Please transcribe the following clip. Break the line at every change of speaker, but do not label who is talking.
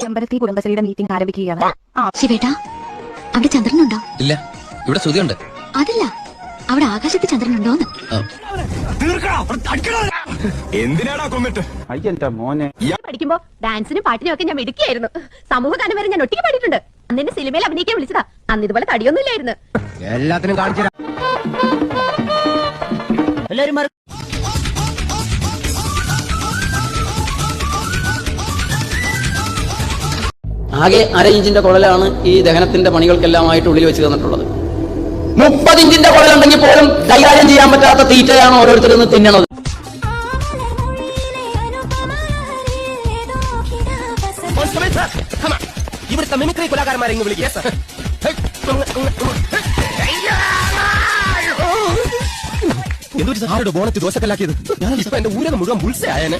ചെമ്പരത്തി കുടുംബശ്രീയുടെ മീറ്റിംഗ് ആരംഭിക്കുകയാണ്.
ശിവേട്ടാ, അവിടെ ചന്ദ്രനുണ്ടോ?
ഇല്ല, ഇവിടെ ശ്രുതിയുണ്ട്.
അതല്ല, അവിടെ ആകാശത്ത് ചന്ദ്രനുണ്ടോന്ന്.
എന്തിനാടാ കൊന്നിട്ട്?
അയ്യന്റെ മോനെ.
പഠിക്കുമ്പോ ഡാൻസിനും പാട്ടിനും ഒക്കെ ഞാൻ മിടുക്കിയായിരുന്നു. സമൂഹ ഗാനം വരെ ഞാൻ ഒറ്റയ്ക്ക് പാടിയിട്ടുണ്ട്. അന്ന് എന്നെ സിനിമയിൽ അഭിനയിക്കാൻ വിളിച്ചതാ. അന്ന് ഇതുപോലെ തടിയൊന്നും ഇല്ലായിരുന്നു.
എല്ലാത്തിനും കാണിച്ചു
ആകെ 1/2 ഇഞ്ചിന്റെ കുഴലാണ് ഈ ദഹനത്തിന്റെ പണികൾക്കെല്ലാമായിട്ട് ഉള്ളിൽ വെച്ച് തന്നിട്ടുള്ളത്. 30 ഇഞ്ചിന്റെ കുഴലുണ്ടെങ്കിൽ പോലും കൈകാര്യം ചെയ്യാൻ പറ്റാത്ത തീറ്റയാണ് ഓരോരുത്തരും തിന്നണത്.
ഇവിടുത്തെ മിമിക്രി കലാകാരന്മാരെ വിളിക്കുക. എന്തൊരു ബോണറ്റ് ദോശക്കല്ലാക്കിയത്. ഞാൻ ഇപ്പൊ എന്റെ ഊരകം മുഴുവൻ ബുൾസ ആയനെ.